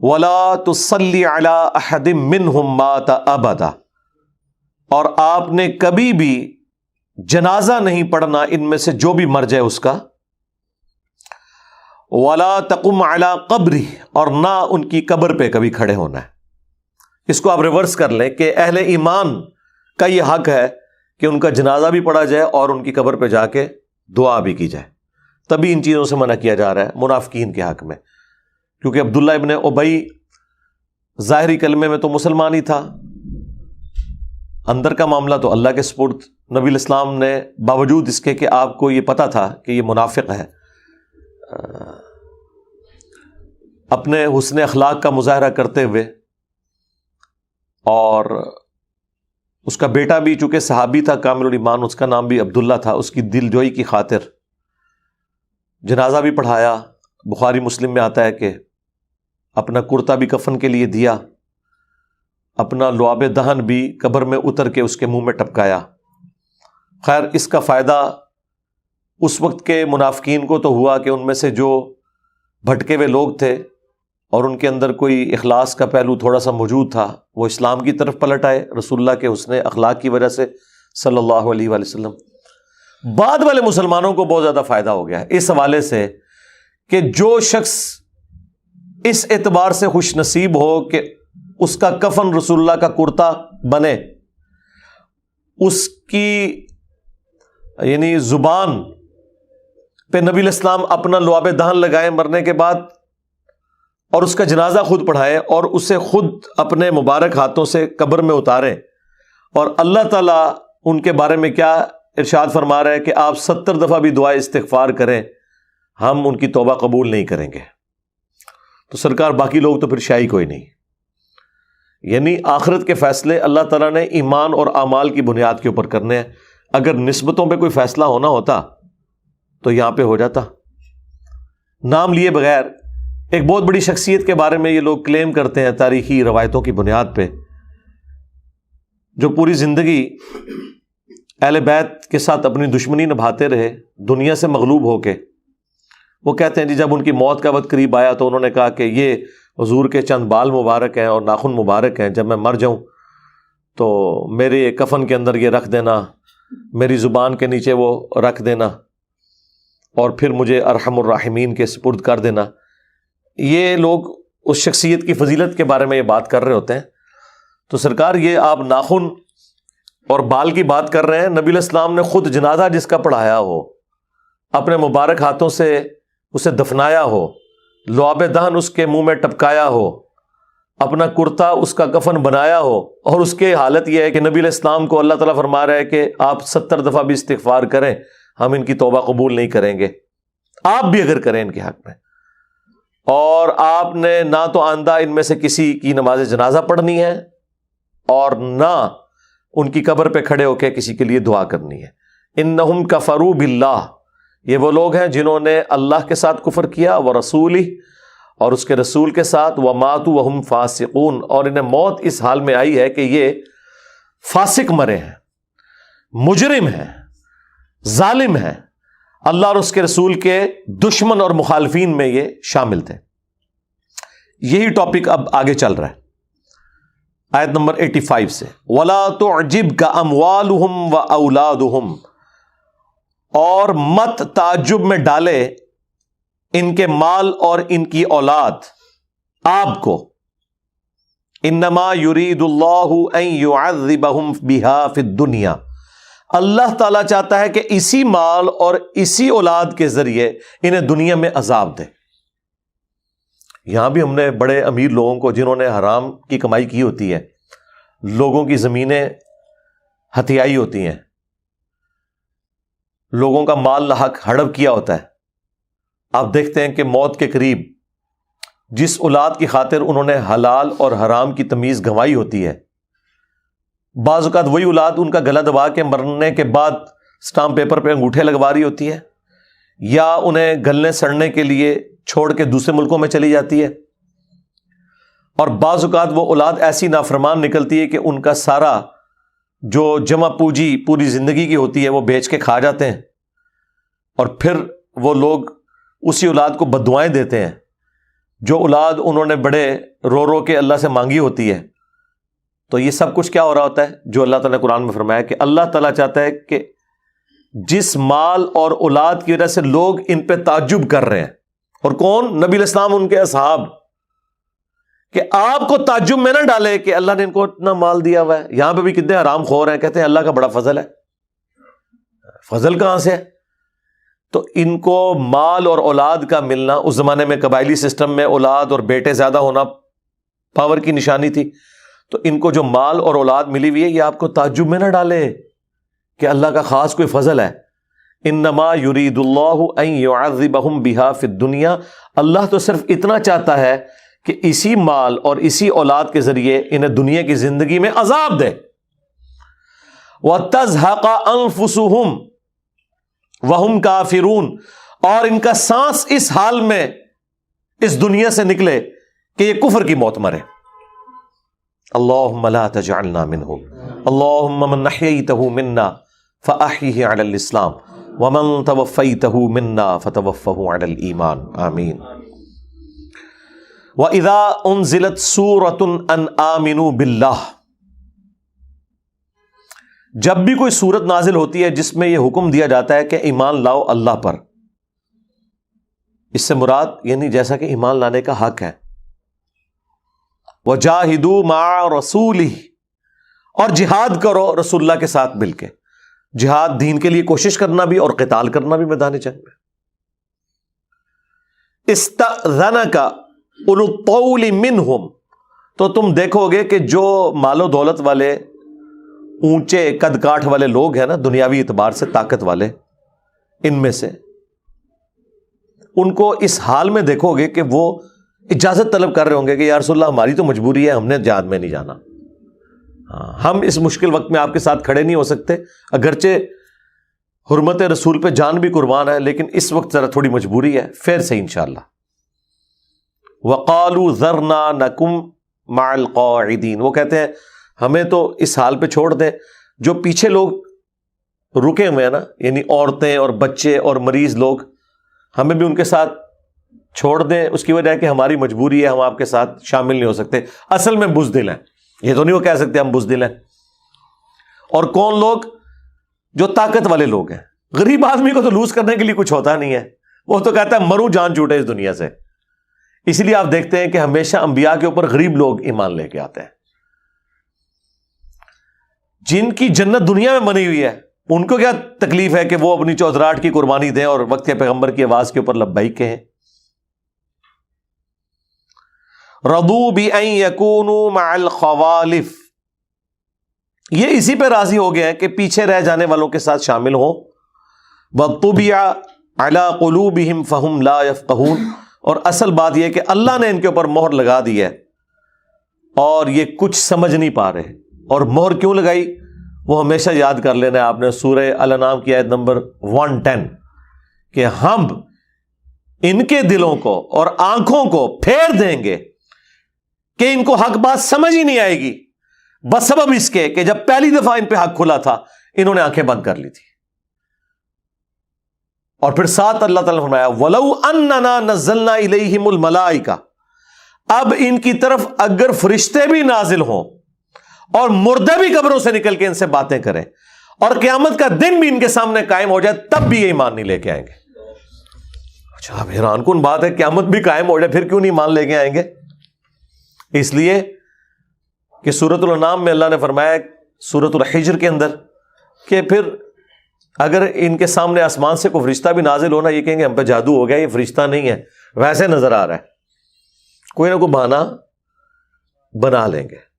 وَلَا تُصَلِّ عَلَىٰ أَحَدٍ مِّنْهُمْ مَاتَ أَبَدًا، اور آپ نے کبھی بھی جنازہ نہیں پڑھنا ان میں سے جو بھی مر جائے اس کا. وَلَا تَقُمْ عَلَىٰ قَبْرِهِ، اور نہ ان کی قبر پہ کبھی کھڑے ہونا ہے. اس کو آپ ریورس کر لیں کہ اہل ایمان کا یہ حق ہے کہ ان کا جنازہ بھی پڑھا جائے اور ان کی قبر پہ جا کے دعا بھی کی جائے. تبھی ان چیزوں سے منع کیا جا رہا ہے منافقین کے حق میں، کیونکہ عبداللہ ابن ابی ظاہری کلمے میں تو مسلمان ہی تھا، اندر کا معاملہ تو اللہ کے سپرد. نبی الاسلام نے باوجود اس کے کہ آپ کو یہ پتا تھا کہ یہ منافق ہے، اپنے حسن اخلاق کا مظاہرہ کرتے ہوئے، اور اس کا بیٹا بھی چونکہ صحابی تھا کامل الایمان، اس کا نام بھی عبداللہ تھا، اس کی دل جوئی کی خاطر جنازہ بھی پڑھایا. بخاری مسلم میں آتا ہے کہ اپنا کرتا بھی کفن کے لیے دیا، اپنا لعاب دہن بھی قبر میں اتر کے اس کے منہ میں ٹپکایا. خیر اس کا فائدہ اس وقت کے منافقین کو تو ہوا کہ ان میں سے جو بھٹکے ہوئے لوگ تھے اور ان کے اندر کوئی اخلاص کا پہلو تھوڑا سا موجود تھا، وہ اسلام کی طرف پلٹ آئے رسول اللہ کے حسن اخلاق کی وجہ سے صلی اللہ علیہ وآلہ وسلم. بعد والے مسلمانوں کو بہت زیادہ فائدہ ہو گیا ہے اس حوالے سے کہ جو شخص اس اعتبار سے خوش نصیب ہو کہ اس کا کفن رسول اللہ کا کرتا بنے، اس کی یعنی زبان پہ نبی الاسلام اپنا لعاب دہن لگائے مرنے کے بعد، اور اس کا جنازہ خود پڑھائے اور اسے خود اپنے مبارک ہاتھوں سے قبر میں اتارے. اور اللہ تعالیٰ ان کے بارے میں کیا ارشاد فرما رہا ہے کہ آپ 70 دفعہ بھی دعا استغفار کریں، ہم ان کی توبہ قبول نہیں کریں گے. تو سرکار باقی لوگ تو پھر شاہی کوئی نہیں. یعنی آخرت کے فیصلے اللہ تعالیٰ نے ایمان اور اعمال کی بنیاد کے اوپر کرنے ہیں. اگر نسبتوں پہ کوئی فیصلہ ہونا ہوتا تو یہاں پہ ہو جاتا. نام لیے بغیر ایک بہت بڑی شخصیت کے بارے میں یہ لوگ کلیم کرتے ہیں تاریخی روایتوں کی بنیاد پہ، جو پوری زندگی اہل بیت کے ساتھ اپنی دشمنی نبھاتے رہے دنیا سے مغلوب ہو کے. وہ کہتے ہیں جی جب ان کی موت کا وقت قریب آیا تو انہوں نے کہا کہ یہ حضور کے چند بال مبارک ہیں اور ناخن مبارک ہیں، جب میں مر جاؤں تو میرے کفن کے اندر یہ رکھ دینا، میری زبان کے نیچے وہ رکھ دینا، اور پھر مجھے ارحم الراحمین کے سپرد کر دینا. یہ لوگ اس شخصیت کی فضیلت کے بارے میں یہ بات کر رہے ہوتے ہیں. تو سرکار یہ آپ ناخن اور بال کی بات کر رہے ہیں، نبی الاسلام نے خود جنازہ جس کا پڑھایا ہو، اپنے مبارک ہاتھوں سے اسے دفنایا ہو، لعاب دہن اس کے منہ میں ٹپکایا ہو، اپنا کرتا اس کا کفن بنایا ہو، اور اس کے حالت یہ ہے کہ نبی علیہ السلام کو اللہ تعالیٰ فرما رہا ہے کہ آپ 70 دفعہ بھی استغفار کریں، ہم ان کی توبہ قبول نہیں کریں گے، آپ بھی اگر کریں ان کے حق میں. اور آپ نے نہ تو آئندہ ان میں سے کسی کی نماز جنازہ پڑھنی ہے اور نہ ان کی قبر پہ کھڑے ہو کے کسی کے لیے دعا کرنی ہے. انہم کفروا باللہ، یہ وہ لوگ ہیں جنہوں نے اللہ کے ساتھ کفر کیا، ورسولہ، اور اس کے رسول کے ساتھ، وماتوا وہم فاسقون، اور انہیں موت اس حال میں آئی ہے کہ یہ فاسق مرے ہیں، مجرم ہیں، ظالم ہیں، اللہ اور اس کے رسول کے دشمن اور مخالفین میں یہ شامل تھے. یہی ٹاپک اب آگے چل رہا ہے آیت نمبر 85 سے. وَلَا تُعْجِبْكَ أَمْوَالُهُمْ وَأَوْلَادُهُمْ، اور مت تعجب میں ڈالے ان کے مال اور ان کی اولاد آپ کو. انما یرید اللہ ان یعذبہم بہا فی الدنیا، اللہ تعالیٰ چاہتا ہے کہ اسی مال اور اسی اولاد کے ذریعے انہیں دنیا میں عذاب دے. یہاں بھی ہم نے بڑے امیر لوگوں کو جنہوں نے حرام کی کمائی کی ہوتی ہے، لوگوں کی زمینیں ہتھیائی ہوتی ہیں، لوگوں کا مال لاحق ہڑپ کیا ہوتا ہے، آپ دیکھتے ہیں کہ موت کے قریب جس اولاد کی خاطر انہوں نے حلال اور حرام کی تمیز گنوائی ہوتی ہے، بعض اوقات وہی اولاد ان کا گلا دبا کے مرنے کے بعد اسٹامپ پیپر پہ انگوٹھے لگوا رہی ہوتی ہے، یا انہیں گلنے سڑنے کے لیے چھوڑ کے دوسرے ملکوں میں چلی جاتی ہے. اور بعض اوقات وہ اولاد ایسی نافرمان نکلتی ہے کہ ان کا سارا جو جمع پوجی پوری زندگی کی ہوتی ہے وہ بیچ کے کھا جاتے ہیں، اور پھر وہ لوگ اسی اولاد کو بددعائیں دیتے ہیں جو اولاد انہوں نے بڑے رو رو کے اللہ سے مانگی ہوتی ہے، تو یہ سب کچھ کیا ہو رہا ہوتا ہے؟ جو اللہ تعالیٰ نے قرآن میں فرمایا کہ اللہ تعالیٰ چاہتا ہے کہ جس مال اور اولاد کی وجہ سے لوگ ان پہ تعجب کر رہے ہیں، اور کون؟ نبی علیہ السلام، ان کے اصحاب، کہ آپ کو تعجب میں نہ ڈالے کہ اللہ نے ان کو اتنا مال دیا ہوا ہے۔ یہاں پہ بھی کتنے حرام خور ہیں، کہتے ہیں اللہ کا بڑا فضل ہے۔ فضل کہاں سے ہے؟ تو ان کو مال اور اولاد کا ملنا، اس زمانے میں قبائلی سسٹم میں اولاد اور بیٹے زیادہ ہونا پاور کی نشانی تھی، تو ان کو جو مال اور اولاد ملی ہوئی ہے، یہ آپ کو تعجب میں نہ ڈالے کہ اللہ کا خاص کوئی فضل ہے۔ انما یرید اللہ ان یعذبہم بہا فی الدنیا، اللہ تو صرف اتنا چاہتا ہے کہ اسی مال اور اسی اولاد کے ذریعے انہیں دنیا کی زندگی میں عذاب دے۔ وَتَزْهَقَ أَنفُسُهُمْ وَهُمْ كَافِرُونَ، اور ان کا سانس اس حال میں اس دنیا سے نکلے کہ یہ کفر کی موت مرے۔ اللہم لا تجعلنا منہم، اللہم من احییتہ منا فاحیہ علی الاسلام ومن توفیتہ منا فتوفہ علی الایمان، آمین۔ وَإِذَا أُنزِلَتْ سُورَةٌ أَنْ آمِنُوا بِاللَّهِ، جب بھی کوئی سورت نازل ہوتی ہے جس میں یہ حکم دیا جاتا ہے کہ ایمان لاؤ اللہ پر، اس سے مراد یعنی جیسا کہ ایمان لانے کا حق ہے، وَجَاهِدُوا مَعَ رَسُولِهِ، اور جہاد کرو رسول اللہ کے ساتھ مل کے۔ جہاد دین کے لیے کوشش کرنا بھی اور قتال کرنا بھی میدان جنگ میں۔ استأذنک اولو الطول منہم، تو تم دیکھو گے کہ جو مال و دولت والے، اونچے قد کاٹھ والے لوگ ہیں نا، دنیاوی اعتبار سے طاقت والے، ان میں سے ان کو اس حال میں دیکھو گے کہ وہ اجازت طلب کر رہے ہوں گے کہ یا رسول اللہ ہماری تو مجبوری ہے، ہم نے جہاد میں نہیں جانا، ہم اس مشکل وقت میں آپ کے ساتھ کھڑے نہیں ہو سکتے، اگرچہ حرمت رسول پہ جان بھی قربان ہے، لیکن اس وقت ذرا تھوڑی مجبوری ہے، پھر سے انشاءاللہ۔ وَقَالُوا ذَرْنَا نَكُمْ مَعَ الْقَاعِدِينَ، وہ کہتے ہیں ہمیں تو اس حال پہ چھوڑ دیں، جو پیچھے لوگ رکے ہوئے ہیں نا، یعنی عورتیں اور بچے اور مریض لوگ، ہمیں بھی ان کے ساتھ چھوڑ دیں، اس کی وجہ ہے کہ ہماری مجبوری ہے، ہم آپ کے ساتھ شامل نہیں ہو سکتے۔ اصل میں بزدل ہیں، یہ تو نہیں وہ کہہ سکتے ہم بزدل ہیں۔ اور کون لوگ؟ جو طاقت والے لوگ ہیں۔ غریب آدمی کو تو لوز کرنے کے لیے کچھ ہوتا نہیں ہے، وہ تو کہتا ہے مروں جان چھوٹے اس دنیا سے۔ اس لیے آپ دیکھتے ہیں کہ ہمیشہ انبیاء کے اوپر غریب لوگ ایمان لے کے آتے ہیں، جن کی جنت دنیا میں بنی ہوئی ہے، ان کو کیا تکلیف ہے کہ وہ اپنی چودراہٹ کی قربانی دیں اور وقت کے پیغمبر کی آواز کے اوپر لبیک کہیں۔ رضوا بأن يكونوا مع الخوالف، یہ اسی پہ راضی ہو گئے ہیں کہ پیچھے رہ جانے والوں کے ساتھ شامل ہوں۔ وطبع على قلوبهم فهم لا يفقهون، اور اصل بات یہ کہ اللہ نے ان کے اوپر مہر لگا دی ہے اور یہ کچھ سمجھ نہیں پا رہے۔ اور مہر کیوں لگائی وہ ہمیشہ یاد کر لینا ہے آپ نے، سورہ الانعام کی آیت نمبر 110، کہ ہم ان کے دلوں کو اور آنکھوں کو پھیر دیں گے کہ ان کو حق بات سمجھ ہی نہیں آئے گی، بسبب اس کے کہ جب پہلی دفعہ ان پہ حق کھلا تھا انہوں نے آنکھیں بند کر لی تھی۔ اور پھر ساتھ اللہ تعالیٰ نے فرمایا وَلَوْ أَنَّنَا نَزَّلْنَا إِلَيْهِمُ الْمَلَائِكَةَ، اب ان کی طرف اگر فرشتے بھی نازل ہوں اور مردے بھی قبروں سے نکل کے ان سے باتیں کریں اور قیامت کا دن بھی ان کے سامنے قائم ہو جائے، تب بھی یہ ایمان نہیں لے کے آئیں گے۔ اچھا، اب حیران کن بات ہے، قیامت بھی قائم ہو جائے پھر کیوں نہیں ایمان لے کے آئیں گے؟ اس لیے کہ سورۃ الانعام میں اللہ نے فرمایا سورۃ الحجر کے اندر کہ پھر اگر ان کے سامنے آسمان سے کوئی فرشتہ بھی نازل ہونا، یہ کہیں گے ہم پہ جادو ہو گیا، یہ فرشتہ نہیں ہے، ویسے نظر آ رہا ہے، کوئی نہ کوئی بہانہ بنا لیں گے۔